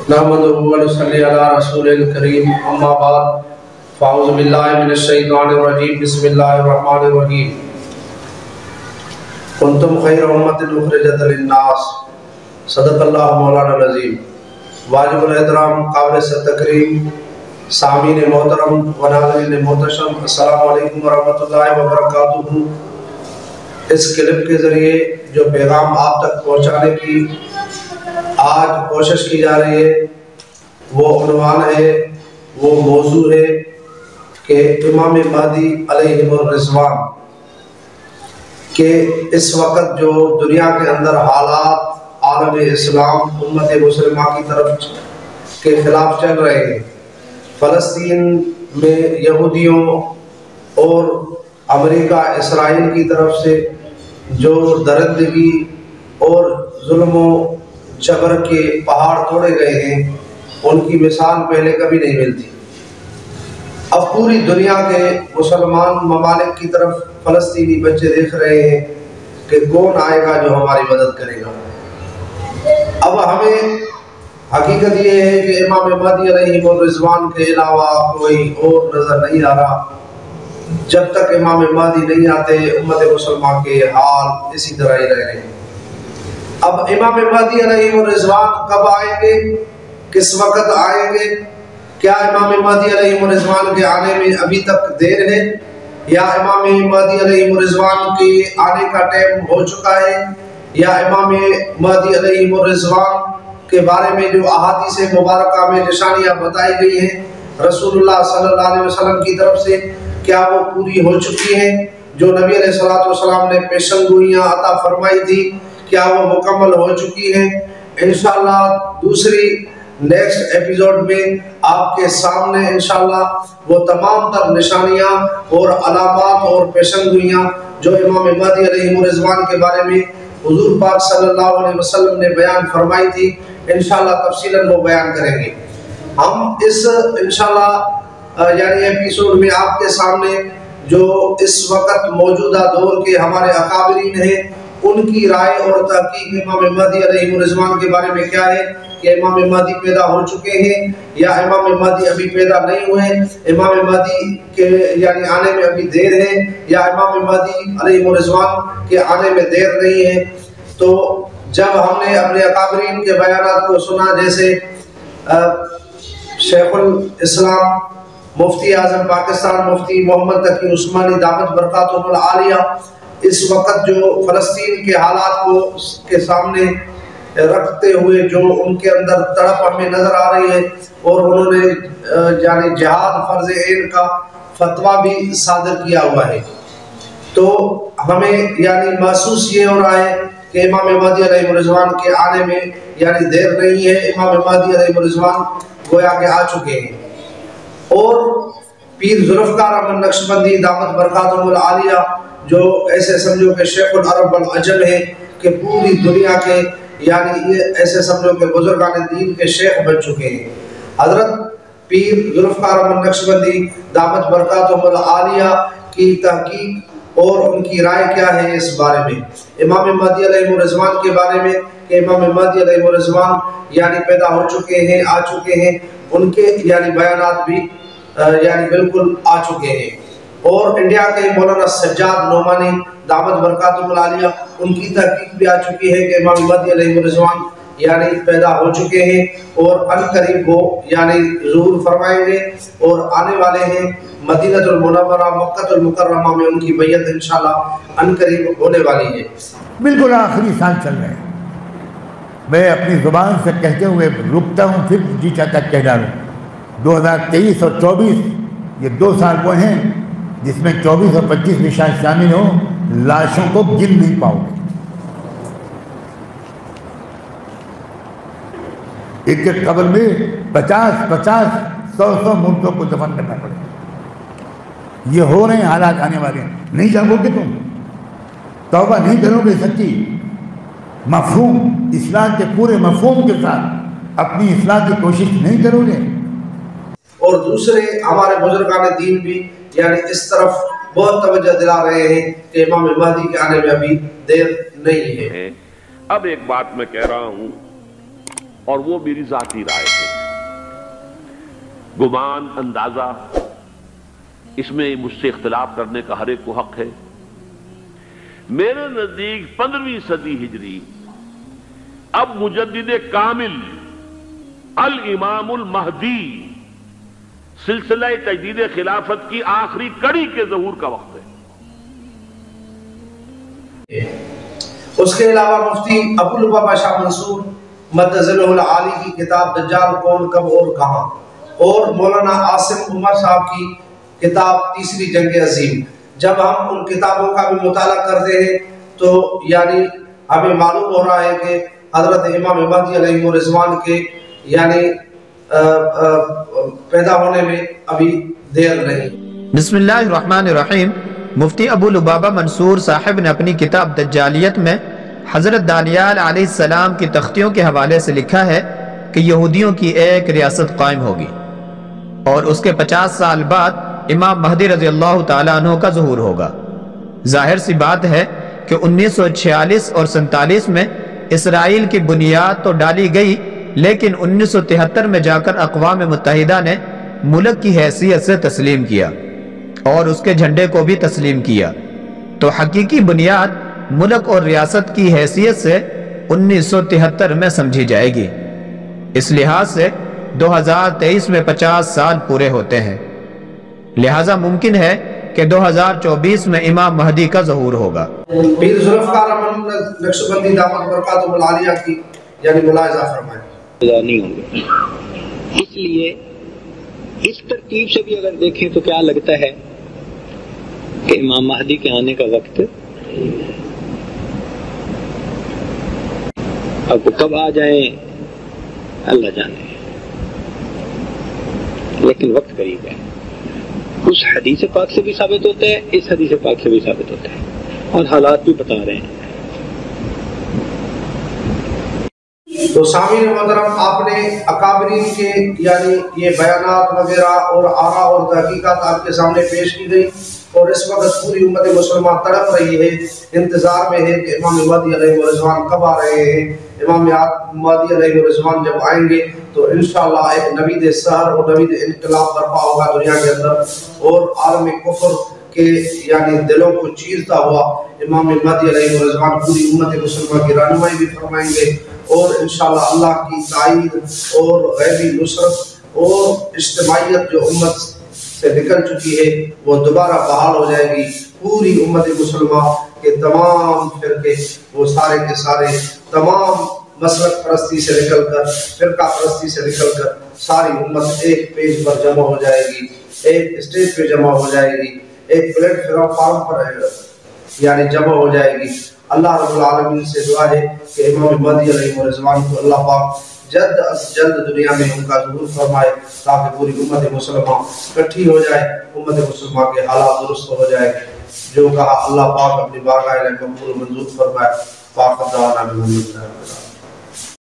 نحمدہ و نصلی علی رسول الکریم اما بعد فاعوذ باللہ من الشیطان الرجیم بسم اللہ الرحمن الرحیم کنتم خیر امت اخرجت للناس صدق اللہ مولانا العظیم واجب الاحترام قابل تکریم سامعین محترم و ناظرین محتشم السلام علیکم ورحمۃ اللہ وبرکاتہ۔ اس کلپ کے ذریعے جو پیغام آپ تک پہنچانے کی آج کوشش کی جا رہی ہے وہ عنوان ہے، وہ موضوع ہے کہ امام مہدی علیہ الرضوان کہ اس وقت جو دنیا کے اندر حالات عالم اسلام امت مسلمہ کی طرف کے خلاف چل رہے ہیں، فلسطین میں یہودیوں اور امریکہ اسرائیل کی طرف سے جو درندگی اور ظلم و جبر کے پہاڑ توڑے گئے ہیں ان کی مثال پہلے کبھی نہیں ملتی۔ اب پوری دنیا کے مسلمان ممالک کی طرف فلسطینی بچے دیکھ رہے ہیں کہ کون آئے گا جو ہماری مدد کرے گا۔ اب ہمیں حقیقت یہ ہے کہ امام مہدی علیہ الرضوان کے علاوہ کوئی اور نظر نہیں آ رہا۔ جب تک امام مہدی نہیں آتے امت مسلمہ کے حال اسی طرح ہی رہے ہیں۔ اب امام مہدی علیہ الرضوان کب آئیں گے، کس وقت آئیں گے؟ کیا امام مہدی علیہ الرضوان کے آنے میں ابھی تک دیر ہے یا امام مہدی علیہ الرضوان کے آنے کا ٹائم ہو چکا ہے، یا امام مہدی علیہ الرضوان کے بارے میں جو احادیث مبارکہ میں نشانیاں بتائی گئی ہیں رسول اللہ صلی اللہ علیہ وسلم کی طرف سے، کیا وہ پوری ہو چکی ہیں؟ جو نبی علیہ الصلوۃ والسلام نے پیشن گوئیاں عطا فرمائی تھی کیا وہ مکمل ہو چکی ہیں؟ انشاءاللہ دوسری نیکسٹ ایپیزوڈ میں آپ کے سامنے انشاءاللہ وہ تمام تر نشانیاں اور علامات اور پیشن گوئیاں جو امام مہدی علیہ الرضوان کے بارے میں حضور پاک صلی اللہ علیہ وسلم نے بیان فرمائی تھی انشاءاللہ تفصیلاً وہ بیان کریں گے۔ ہم اس انشاءاللہ یعنی ایپیسوڈ میں آپ کے سامنے جو اس وقت موجودہ دور کے ہمارے اکابرین ہیں ان کی رائے اور تحقیق امام مہدی علیہ الرضوان کے بارے میں کیا ہے کہ امام مہدی پیدا ہو چکے ہیں یا امام مہدی ابھی پیدا نہیں ہوئے، امام مہدی کے یعنی آنے میں ابھی دیر ہے یا امام مہدی علیہ الرضوان کے آنے میں دیر نہیں ہے۔ تو جب ہم نے اپنے اکابرین کے بیانات کو سنا، جیسے شیخ الاسلام مفتی اعظم پاکستان مفتی محمد تقی عثمانی دامت برکاتہ العالیہ اس وقت جو فلسطین کے حالات کو کے سامنے رکھتے ہوئے جو ان کے اندر تڑپ ہمیں نظر آ رہی ہے، اور انہوں نے یعنی جہاد فرض عین کا فتویٰ بھی صادر کیا ہوا ہے، تو ہمیں یعنی محسوس یہ ہو رہا ہے کہ امام مہدی علیہ الرضوان کے آنے میں یعنی دیر نہیں ہے، امام مہدی علیہ الرضوان گویا کہ آ چکے ہیں۔ اور پیر ذوالفقار احمد نقشبندی دامت برکاتہ العالیہ جو ایسے سمجھو کہ شیخ العرب والعجم ہے کہ پوری دنیا کے یعنی یہ ایسے سمجھو کہ بزرگان دین کے شیخ بن چکے ہیں۔ حضرت پیر ذوالفقار احمد نقشبندی دامت برکاتہ العالیہ کی تحقیق اور ان کی رائے کیا ہے اس بارے میں، امام مہدی علیہ الرضوان کے بارے میں کہ امام مہدی علیہ الرضوان یعنی پیدا ہو چکے ہیں، آ چکے ہیں، ان کے یعنی بیانات بھی یعنی بالکل آ چکے ہیں۔ اور انڈیا کے مولانا سجاد نعمانی دامت برکاتہ العالیہ ان کی تحقیق بھی آ چکی ہے کہ امام مہدی علیہ الرضوان یعنی پیدا ہو چکے ہیں اور ان قریب وہ یعنی ظہور فرمائیں گے اور آنے والے ہیں مدینہ المنورہ مکہ المکرمہ میں ان کی بیعت انشاءاللہ ان قریب ہونے والی ہے۔ بالکل آخری سال چل رہے ہیں، میں اپنی زبان سے کہتے ہوئے رکتا ہوں، پھر جی چاہتا کہہ ڈالوں 2023 اور 24 یہ 2 سال وہ ہیں جس میں 24 اور 25 نشان شامل ہوں، لاشوں کو گن نہیں پاؤ گے۔ ایک ایک قبر میں 50 100 مردوں کو دفن کرنا پڑے گا۔ یہ ہو رہے ہیں حالات آنے والے ہیں، نہیں جاگو گے تم، توبہ نہیں کرو گے سچی، مفہوم اصلاح کے پورے مفہوم کے ساتھ اپنی اصلاح کی کوشش نہیں کرو گے۔ اور دوسرے ہمارے بزرگان دین بھی یعنی اس طرف بہت توجہ دلا رہے ہیں کہ امام مہدی کے آنے میں ابھی دیر نہیں ہے۔ اب ایک بات میں کہہ رہا ہوں اور وہ میری ذاتی رائے ہے. گمان، اندازہ، اس میں مجھ سے اختلاف کرنے کا ہر ایک کو حق ہے. میرے نزدیک 15ویں صدی ہجری اب مجدد کامل الامام المہدی سلسلہ تجدید خلافت کی آخری کڑی کے ظہور کا وقت ہے. اس کے علاوہ مفتی ابو لبابہ شاہ منصور مدظلہ العالی کی کتاب دجال کون، کب اور کہاں، اور مولانا عاصم عمر صاحب کی کتاب تیسری جنگ عظیم، جب ہم ان کتابوں کا بھی مطالعہ کرتے ہیں تو یعنی ہمیں معلوم ہو رہا ہے کہ حضرت امام مہدی علیہ الرضوان کے یعنی پیدا ہونے میں ابھی دیر نہیں. بسم اللہ الرحمن الرحیم. مفتی ابو لبابہ منصور صاحب نے اپنی کتاب دجالیت میں حضرت دانیال علیہ السلام کی تختیوں کے حوالے سے لکھا ہے کہ یہودیوں کی ایک ریاست قائم ہوگی اور اس کے 50 سال بعد امام مہدی رضی اللہ تعالیٰ عنہ کا ظہور ہوگا. ظاہر سی بات ہے کہ 1946 اور 47 میں اسرائیل کی بنیاد تو ڈالی گئی، لیکن 1973 میں جا کر اقوام متحدہ نے ملک کی حیثیت سے تسلیم کیا اور اس کے جھنڈے کو بھی تسلیم کیا. تو حقیقی بنیاد ملک اور ریاست کی حیثیت سے 1973 میں سمجھی جائے گی. اس لحاظ سے 2023 میں 50 سال پورے ہوتے ہیں، لہٰذا ممکن ہے کہ 2024 میں امام مہدی کا ظہور ہوگا. پیر ذوالفقار احمد نقشبندی دامت برکاتہ العالیہ کی یعنی ملاحظہ فرمائیں. نہیں ہوں گے. اس لیے اس ترتیب سے بھی اگر دیکھیں تو کیا لگتا ہے کہ امام مہدی کے آنے کا وقت اب کب آ جائیں اللہ جانے، لیکن وقت قریب ہے. اس حدیث پاک سے بھی ثابت ہوتا ہے، اس حدیث پاک سے بھی ثابت ہوتا ہے، اور حالات بھی بتا رہے ہیں. تو سامعین محترم، آپ نے اکابرین کے یعنی یہ بیانات وغیرہ اور آراء اور تحقیقات آپ کے سامنے پیش کی گئی، اور اس وقت پوری امت مسلمہ تڑپ رہی ہے، انتظار میں ہے کہ امام مہدی علیہ الرضوان کب آ رہے ہیں. امام مہدی علیہ الرضوان جب آئیں گے تو انشاءاللہ ایک نوید سحر اور نوید انقلاب برپا ہوگا دنیا کے اندر، اور عالم کفر کے یعنی دلوں کو چیرتا ہوا امام مہدی علیہ الرضوان پوری امت مسلمہ کی رہنمائی بھی فرمائیں گے، اور انشاءاللہ اللہ کی تائید اور غیبی نصرت اور اجتماعیت جو امت سے نکل چکی ہے وہ دوبارہ بحال ہو جائے گی. پوری امت مسلمہ کے تمام فرقے وہ سارے کے سارے تمام مسلک پرستی سے نکل کر، فرقہ پرستی سے نکل کر ساری امت ایک پیج پر جمع ہو جائے گی، ایک اسٹیج پہ جمع ہو جائے گی، ایک پلیٹ فارم پر یعنی جمع ہو جائے گی. اللہ رب العالمین سے دعا ہے کہ امام مہدی علیہ الرضوان کو اللہ پاک جلد از جلد دنیا میں ان کا ظہور فرمائے، تاکہ پوری امت مسلمہ اکٹھی ہو جائے، امت مسلمہ کے حالات درست ہو جائے. جو کہا اللہ پاک اپنی بارگاہ میں قبول منظور فرمائے. پاک دعوانا الحمدللہ.